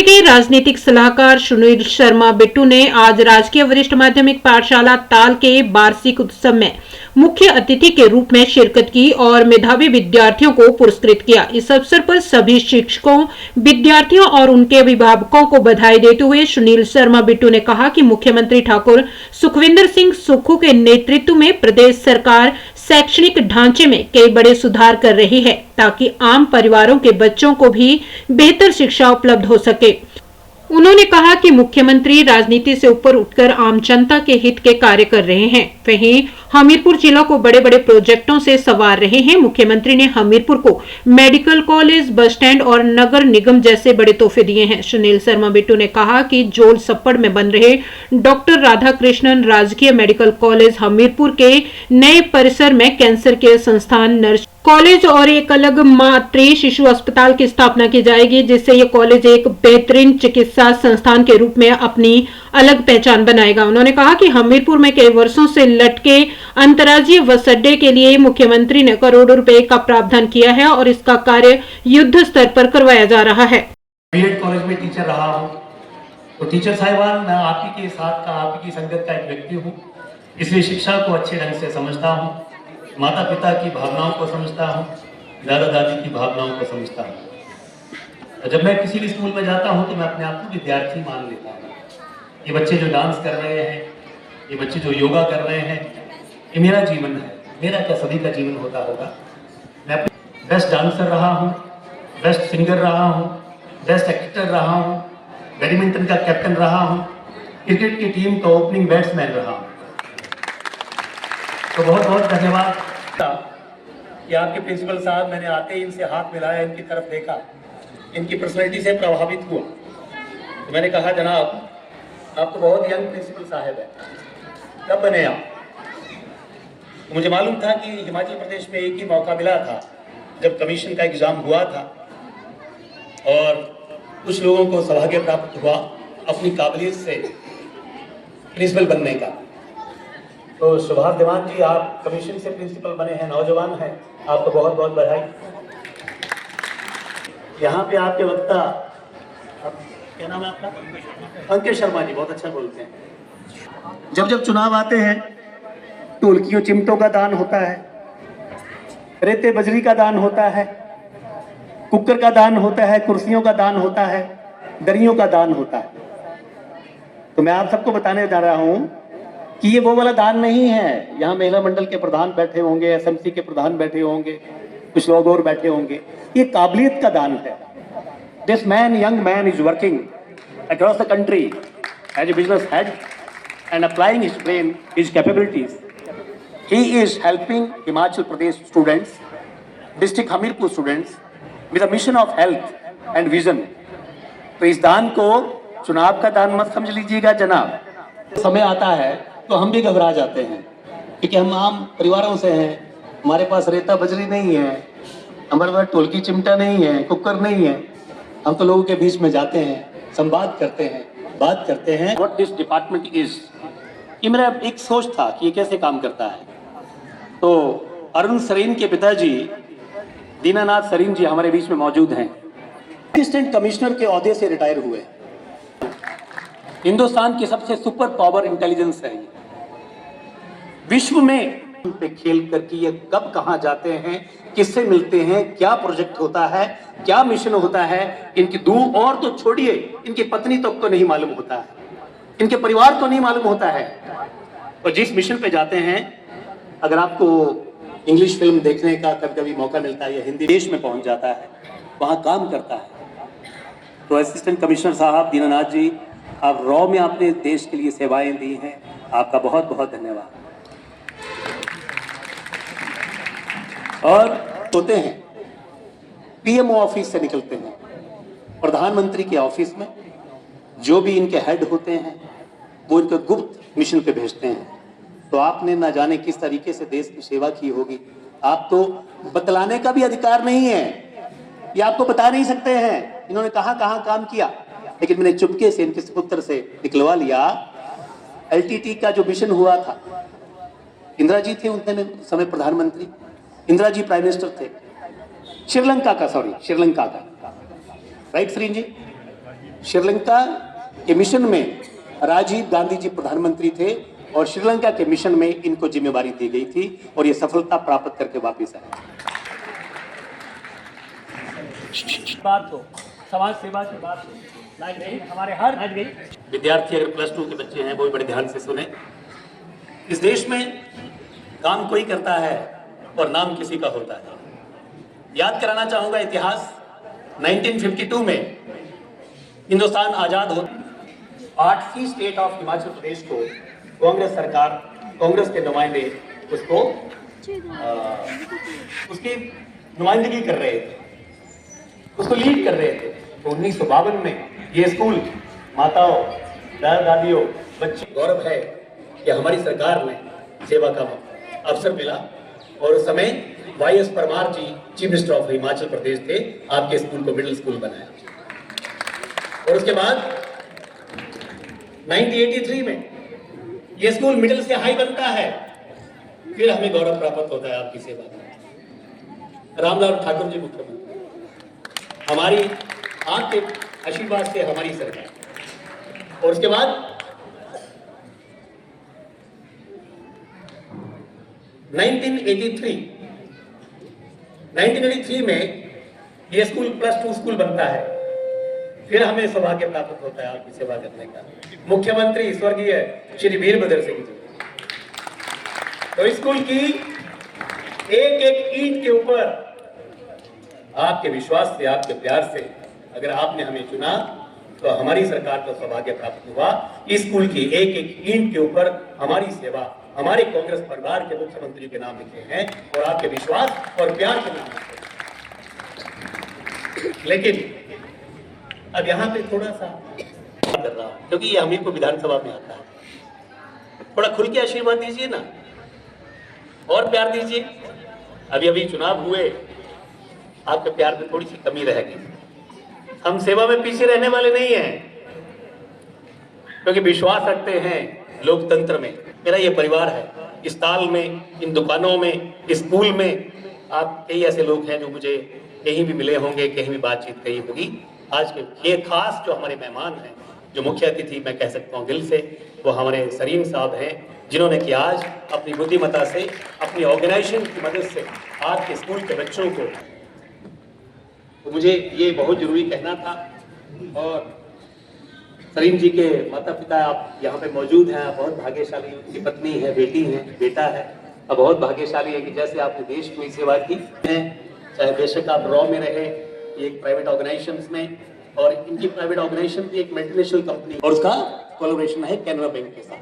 के राजनीतिक सलाहकार सुनील शर्मा बिट्टू ने आज राजकीय वरिष्ठ माध्यमिक पाठशाला ताल के वार्षिक उत्सव में मुख्य अतिथि के रूप में शिरकत की और मेधावी विद्यार्थियों को पुरस्कृत किया। इस अवसर पर सभी शिक्षकों, विद्यार्थियों और उनके अभिभावकों को बधाई देते हुए सुनील शर्मा बिट्टू ने कहा कि मुख्यमंत्री ठाकुर सुखविंदर सिंह सुक्खू के नेतृत्व में प्रदेश सरकार शैक्षणिक ढांचे में कई बड़े सुधार कर रही है ताकि आम परिवारों के बच्चों को भी बेहतर शिक्षा उपलब्ध हो सके। उन्होंने कहा कि मुख्यमंत्री राजनीति से ऊपर उठकर आम जनता के हित के कार्य कर रहे हैं। वहीं हमीरपुर जिला को बड़े बड़े प्रोजेक्टों से संवार रहे हैं। मुख्यमंत्री ने हमीरपुर को मेडिकल कॉलेज, बस स्टैंड और नगर निगम जैसे बड़े तोहफे दिए हैं। सुनील शर्मा बिट्टू ने कहा कि जोल सप्पड़ में बन रहे डॉक्टर राधाकृष्णन राजकीय मेडिकल कॉलेज हमीरपुर के नए परिसर में कैंसर केयर संस्थान, नर्स कॉलेज और एक अलग मातृ शिशु अस्पताल की स्थापना की जाएगी, जिससे ये कॉलेज एक बेहतरीन चिकित्सा संस्थान के रूप में अपनी अलग पहचान बनाएगा। उन्होंने कहा कि हमीरपुर में कई वर्षों से लटके अंतर्राज्यीय बस अड्डे के लिए मुख्यमंत्री ने करोड़ों रुपए का प्रावधान किया है और इसका कार्य युद्ध स्तर पर करवाया जा रहा है। बीएड कॉलेज में टीचर रहा हूँ, तो टीचर साहिबान, मैं आप ही के साथ का, आप ही की संगत का एक व्यक्ति हूँ, इसलिए शिक्षा को अच्छे ढंग से समझता हूँ, माता पिता की भावनाओं को समझता हूँ, दादा दादी की भावनाओं को समझता हूँ। जब मैं किसी भी स्कूल में जाता हूँ तो मैं अपने आप को विद्यार्थी मान लेता हूँ। ये बच्चे जो डांस कर रहे हैं, ये बच्चे जो योगा कर रहे हैं, ये मेरा जीवन है। मेरा क्या सभी का जीवन होता होगा। मैं बेस्ट डांसर रहा हूँ, बेस्ट सिंगर रहा हूँ, बेस्ट एक्टर रहा हूँ, बैडमिंटन का कैप्टन रहा हूँ, क्रिकेट की टीम का ओपनिंग बैट्समैन रहा हूँ। तो बहुत बहुत धन्यवाद कि आपके प्रिंसिपल साहब, मैंने आते ही इनसे हाथ मिलाया, इनकी तरफ देखा, इनकी पर्सनैलिटी से प्रभावित हुआ। तो मैंने कहा, जनाब आप तो बहुत यंग प्रिंसिपल साहब है, कब बने आप? तो मुझे मालूम था कि हिमाचल प्रदेश में एक ही मौका मिला था जब कमीशन का एग्जाम हुआ था और कुछ लोगों को सौभाग्य प्राप्त हुआ अपनी काबिलियत से प्रिंसिपल बनने का। तो सुभाष देवान जी, आप कमीशन से प्रिंसिपल बने हैं, नौजवान हैं, आपको बहुत बहुत बधाई। यहाँ पे आपके वक्ता, क्या नाम है आपका? अंकित शर्मा जी बहुत अच्छा बोलते हैं। जब जब चुनाव आते हैं, ढोलकियों चिमटों का दान होता है, रेते बजरी का दान होता है, कुकर का दान होता है, कुर्सियों का दान होता है, दरियों का दान होता है। तो मैं आप सबको बताने जा रहा हूं कि ये वो वाला दान नहीं है। यहाँ महिला मंडल के प्रधान बैठे होंगे, एसएमसी के प्रधान बैठे होंगे, कुछ लोग और बैठे होंगे। ये काबिलियत का दान है। This man, young man, is working across the country as a business head and applying his brain, his capabilities. He is helping Himachal Pradesh students, district Hamirpur students, with a mission of health and vision. तो इस दान को चुनाव का दान मत समझ लीजिएगा जनाब। समय आता है तो हम भी घबरा जाते हैं क्योंकि हम आम परिवारों से हैं, हमारे पास रेता बजरी नहीं है, हमारे पास ढोलकी चिमटा नहीं है, कुकर नहीं है। हम तो लोगों के बीच में जाते हैं, संवाद करते हैं, बात करते हैं। What this department is, ये मेरा एक सोच था कि ये कैसे काम करता है। तो अरुण सरीन के पिताजी दीनानाथ सरीन जी हमारे बीच में मौजूद हैं। असिस्टेंट कमिश्नर के ओहदे से रिटायर हुए। हिंदुस्तान की सबसे सुपर पावर इंटेलिजेंस है ये। विश्व में पे खेल करके ये कब कहां जाते हैं, किससे मिलते हैं, क्या प्रोजेक्ट होता है, क्या मिशन होता है, इनकी दूर और तो छोड़िए, इनकी पत्नी तक को नहीं मालूम होता है, इनके परिवार को नहीं मालूम होता है। और जिस मिशन पे जाते हैं, अगर आपको इंग्लिश फिल्म देखने का कभी कभी मौका मिलता है या हिंदी, देश में पहुंच जाता है, वहां काम करता है। तो असिस्टेंट कमिश्नर साहब दीनानाथ जी, आप रॉ में आपने देश के लिए सेवाएं दी हैं, आपका बहुत बहुत धन्यवाद। और होते हैं पीएमओ ऑफिस से निकलते हैं, प्रधानमंत्री के ऑफिस में जो भी इनके हेड होते हैं वो इनको गुप्त मिशन पे भेजते हैं। तो आपने ना जाने किस तरीके से देश की सेवा की होगी। आप तो बतलाने का भी अधिकार नहीं है, ये आपको बता नहीं सकते हैं इन्होंने कहां कहां काम किया, लेकिन मैंने चुपके से इनके पुत्र से निकलवा लिया। एलटीटी का जो मिशन हुआ था, इंदिरा जी थे उतने समय प्रधानमंत्री, इंदिरा जी प्राइम मिनिस्टर थे, श्रीलंका का, राइट सरीन जी, श्रीलंका के मिशन में राजीव गांधी जी प्रधानमंत्री थे और श्रीलंका के मिशन में इनको जिम्मेवारी दी गई थी और ये सफलता प्राप्त करके वापस आए। बात हो, समाज सेवा की बात हो, लाइक नहीं हमारे हर आज गई। विद्यार्थी अगर +2 के बच्चे हैं वो भी बड़े ध्यान से सुने। इस देश में काम कोई करता है और नाम किसी का होता है। याद कराना चाहूंगा इतिहास। 1952 में हिंदुस्तान आजाद हो, 8वीं स्टेट ऑफ हिमाचल प्रदेश को कांग्रेस सरकार, कांग्रेस के नुमाइंदे उसको उसकी नुमाइंदगी कर रहे थे, उसको लीड कर रहे थे। तो 1952 में ये स्कूल माताओं, दादा दादियों, बच्चे गौरव है कि हमारी सरकार ने सेवा का अवसर मिला और उस समय वाई.एस. परमार जी chief minister of Himachal Pradesh थे। आपके स्कूल को मिडिल स्कूल बनाया और उसके बाद 1983 में ये स्कूल मिडिल से हाई बनता है। फिर हमें गौरव प्राप्त होता है आपकी सेवा का। रामलाल ठाकुर जी मुख्यमंत्री, हमारी आपके आशीर्वाद से हमारी सरकार। और उसके बाद 1983 में ये स्कूल +2 स्कूल बनता है। फिर हमें सौभाग्य प्राप्त होता है आपकी सेवा करने का। मुख्यमंत्री स्वर्गीय श्री वीरभद्र सिंह जी, तो स्कूल की एक एक ईंट के ऊपर आपके विश्वास से, आपके प्यार से अगर आपने हमें चुना तो हमारी सरकार को सौभाग्य प्राप्त हुआ। इस स्कूल की एक एक ईंट के ऊपर हमारी सेवा, हमारे कांग्रेस परिवार के मुख्यमंत्री के नाम लिखे हैं और आपके विश्वास और प्यार के नाम लिखे। लेकिन अब यहाँ पे थोड़ा सा कर रहा हूं क्योंकि ये हमीर को विधानसभा में आता है। थोड़ा खुल के आशीर्वाद दीजिए ना और प्यार दीजिए। अभी अभी चुनाव हुए, आपके प्यार में थोड़ी सी कमी रह गई। हम सेवा में पीछे रहने वाले नहीं हैं क्योंकि विश्वास रखते हैं लोकतंत्र में। मेरा ये परिवार है, इस ताल में, इन दुकानों में, इस स्कूल में। आप कई ऐसे लोग हैं जो मुझे कहीं भी मिले होंगे, कहीं भी बातचीत कही होगी। आज के ये खास जो हमारे मेहमान हैं, जो मुख्य अतिथि मैं कह सकता हूँ दिल से, वो हमारे सरीन साहब हैं, जिन्होंने कि आज अपनी बुद्धिमत्ता से, अपनी ऑर्गेनाइजेशन की मदद से आज के स्कूल के बच्चों को, तो मुझे ये बहुत जरूरी कहना था। और सरीन जी के माता पिता आप यहाँ पे मौजूद हैं, आप बहुत भाग्यशाली, उनकी पत्नी है, बेटी है, बेटा है, अब बहुत भाग्यशाली है कि जैसे आपने देश में सेवा की है, चाहे बेशक आप रॉ में रहे, एक प्राइवेट ऑर्गेनाइजेशंस में, और इनकी प्राइवेट ऑर्गेनाइजेशन भी एक मल्टीनेशनल कंपनी और उसका कोलैबोरेशन है कैनरा बैंक के साथ।